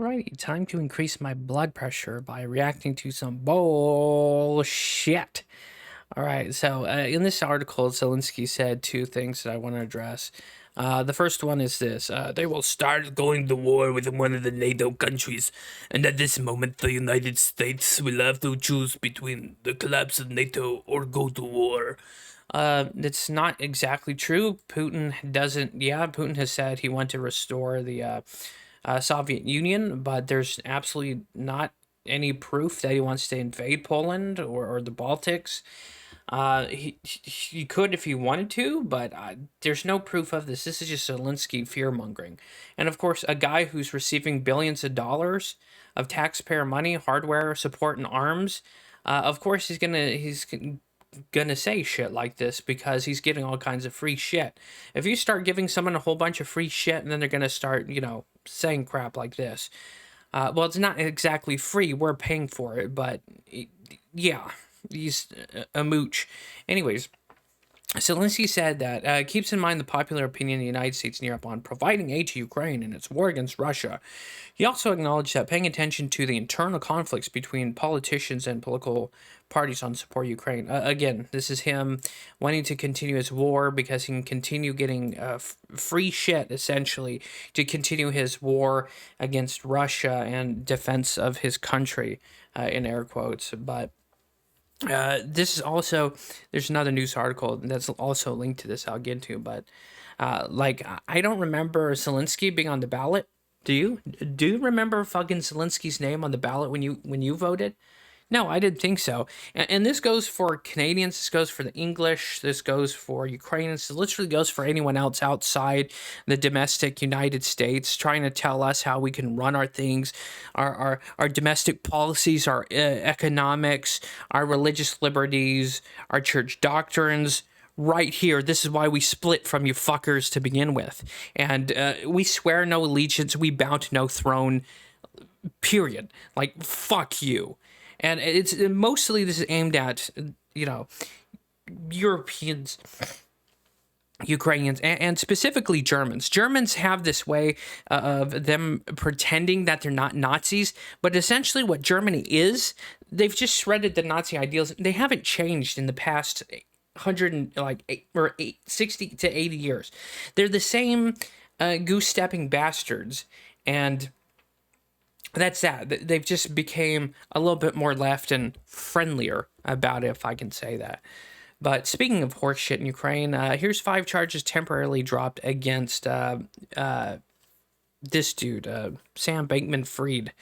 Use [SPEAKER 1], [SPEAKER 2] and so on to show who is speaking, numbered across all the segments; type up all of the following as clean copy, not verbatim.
[SPEAKER 1] Alrighty, time to increase my blood pressure by reacting to some bullshit. All right, so in this article, Zalinskyy said two things that I want to address. The first one is this: they will start going to war with one of the NATO countries, and at this moment, the United States will have to choose between the collapse of NATO or go to war. It's not exactly true. Putin doesn't. Yeah, Putin has said he wants to restore the Soviet Union, but there's absolutely not any proof that he wants to invade Poland or the Baltics. He could if he wanted to, but there's no proof of this. This is just Zalinskyy fear mongering, and of course, a guy who's receiving billions of dollars of taxpayer money, hardware, support, and arms. Of course, he's gonna say shit like this because he's getting all kinds of free shit. If you start giving someone a whole bunch of free shit and then they're gonna start, saying crap like this, well, it's not exactly free. We're paying for it, but yeah, he's a mooch. Anyways, Zelensky said that keeps in mind the popular opinion in the United States and Europe on providing aid to Ukraine in its war against Russia. He also acknowledged that paying attention to the internal conflicts between politicians and political parties on support Ukraine. Again, this is him wanting to continue his war because he can continue getting free shit, essentially, to continue his war against Russia and defense of his country, in air quotes. But this is also, there's another news article that's also linked to this I'll get into, but I don't remember Zalinskyy being on the ballot. Do you? Do you remember fucking Zelenskyy's name on the ballot when you voted? No, I didn't think so. And this goes for Canadians, this goes for the English, this goes for Ukrainians, it literally goes for anyone else outside the domestic United States trying to tell us how we can run our things, our domestic policies, our economics, our religious liberties, our church doctrines. Right here, this is why we split from you fuckers to begin with. And we swear no allegiance, we bow to no throne, period. Like, fuck you. And it's mostly this is aimed at, Europeans, Ukrainians, and specifically Germans. Germans have this way of them pretending that they're not Nazis, but essentially what Germany is, they've just shredded the Nazi ideals. They haven't changed in the past 60 to 80 years. They're the same goose-stepping bastards, and that's that. They've just became a little bit more left and friendlier about it, if I can say that. But speaking of horseshit in Ukraine, here's 5 charges temporarily dropped against this dude, Sam Bankman-Fried,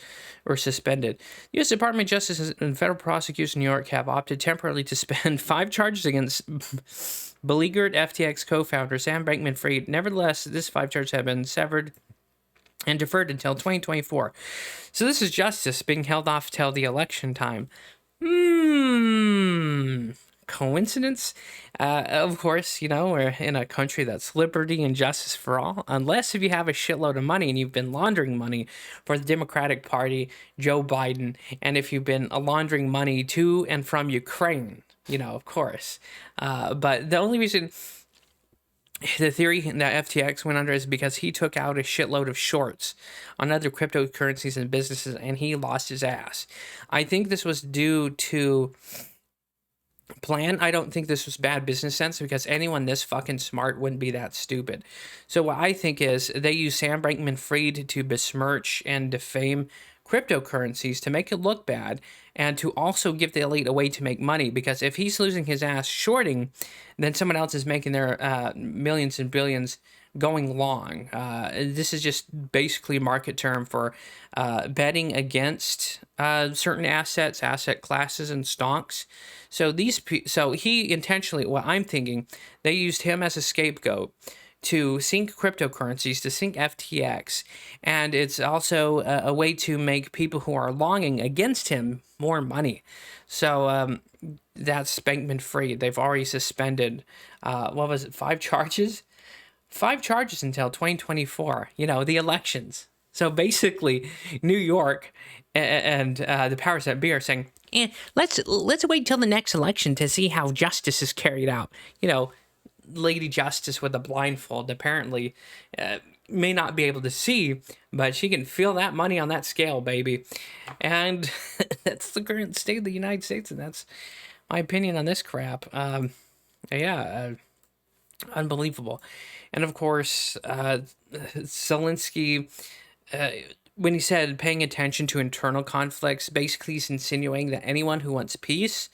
[SPEAKER 1] or suspended. The U.S. Department of Justice and federal prosecutors in New York have opted temporarily to suspend 5 charges against beleaguered FTX co-founder Sam Bankman-Fried. Nevertheless, these 5 charges have been severed and deferred until 2024. So this is justice being held off till the election time. Coincidence? Of course, we're in a country that's liberty and justice for all, unless if you have a shitload of money and you've been laundering money for the Democratic Party, Joe Biden, and if you've been laundering money to and from Ukraine, of course. But the only reason the theory that FTX went under is because he took out a shitload of shorts on other cryptocurrencies and businesses, and he lost his ass. I think this was due to plan. I don't think this was bad business sense because anyone this fucking smart wouldn't be that stupid. So what I think is they use Sam Bankman-Fried to besmirch and defame cryptocurrencies to make it look bad and to also give the elite a way to make money, because if he's losing his ass shorting, then someone else is making their millions and billions going long. This is just basically a market term for betting against certain asset classes and stonks. So he intentionally, what I'm thinking, they used him as a scapegoat to sink cryptocurrencies, to sink FTX, and it's also a way to make people who are longing against him more money. So that's Bankman-Fried. They've already suspended, 5 charges? 5 charges until 2024, the elections. So basically, New York and the powers that be are saying, let's wait till the next election to see how justice is carried out. Lady Justice with a blindfold. Apparently, may not be able to see, but she can feel that money on that scale, baby. And that's the current state of the United States, and that's my opinion on this crap. Yeah, unbelievable. And of course, Zalinskyy, uh, when he said paying attention to internal conflicts, basically he's insinuating that anyone who wants peace,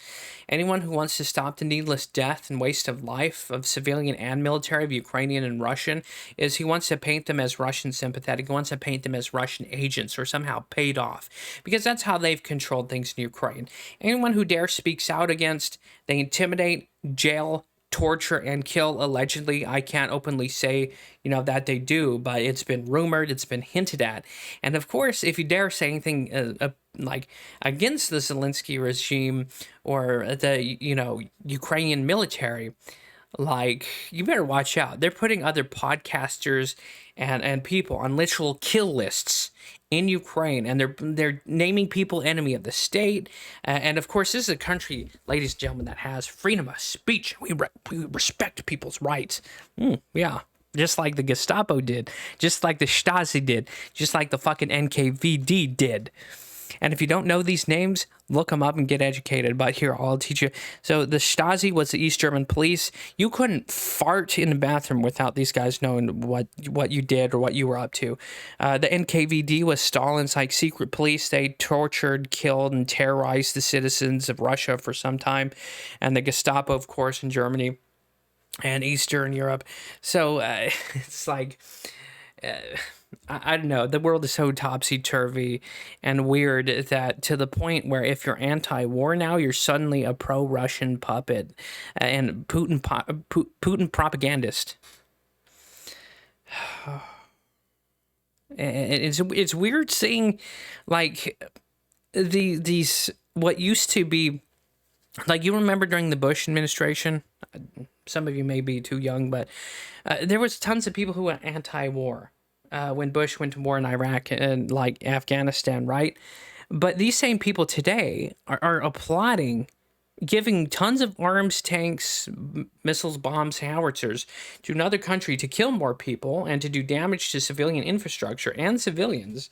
[SPEAKER 1] anyone who wants to stop the needless death and waste of life of civilian and military, of Ukrainian and Russian, is he wants to paint them as Russian sympathetic. He wants to paint them as Russian agents or somehow paid off, because that's how they've controlled things in Ukraine. Anyone who dares speaks out against, they intimidate, jail, torture, and kill. Allegedly, I can't openly say that they do, but it's been rumored, it's been hinted at. And of course, if you dare say anything like against the Zalinskyy regime or the Ukrainian military, like, you better watch out. They're putting other podcasters and people on literal kill lists in Ukraine, and they're naming people enemy of the state. And of course, this is a country, ladies and gentlemen, that has freedom of speech. We respect people's rights. Yeah. Just like the Gestapo did, just like the Stasi did, just like the fucking NKVD did. And if you don't know these names, look them up and get educated. But here, I'll teach you. So the Stasi was the East German police. You couldn't fart in the bathroom without these guys knowing what you did or what you were up to. The NKVD was Stalin's secret police. They tortured, killed, and terrorized the citizens of Russia for some time. And the Gestapo, of course, in Germany and Eastern Europe. So it's like... I don't know. The world is so topsy-turvy and weird that to the point where if you're anti-war now, you're suddenly a pro-Russian puppet and Putin propagandist. It's weird seeing like these what used to be, like, you remember during the Bush administration. Some of you may be too young, but there was tons of people who were anti-war. When Bush went to war in Iraq and Afghanistan, right? But these same people today are applauding giving tons of arms, tanks, missiles, bombs, howitzers to another country to kill more people and to do damage to civilian infrastructure and civilians.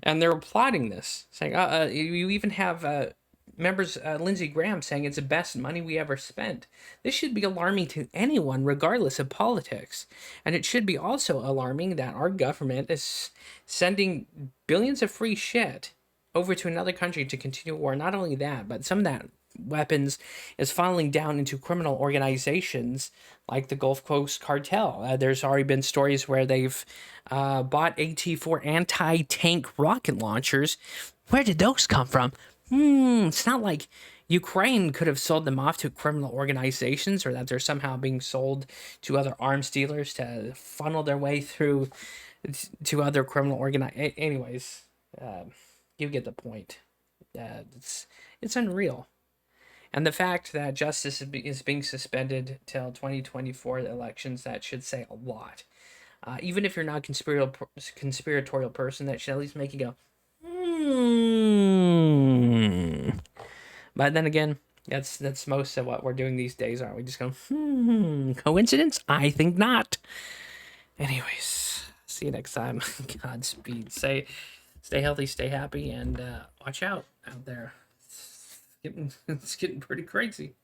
[SPEAKER 1] And they're applauding this, saying, you even have members, Lindsey Graham, saying it's the best money we ever spent. This should be alarming to anyone, regardless of politics. And it should be also alarming that our government is sending billions of free shit over to another country to continue war. Not only that, but some of that weapons is funneling down into criminal organizations like the Gulf Coast Cartel. There's already been stories where they've bought AT-4 anti-tank rocket launchers. Where did those come from? It's not like Ukraine could have sold them off to criminal organizations, or that they're somehow being sold to other arms dealers to funnel their way through to other criminal Anyways, you get the point. It's unreal. And the fact that justice is being suspended till 2024 elections, that should say a lot. Even if you're not a conspiratorial person, that should at least make you go, But then again, that's most of what we're doing these days, aren't we? Just going, coincidence? I think not. Anyways, see you next time. Godspeed. Stay healthy, stay happy, and watch out there. It's getting pretty crazy.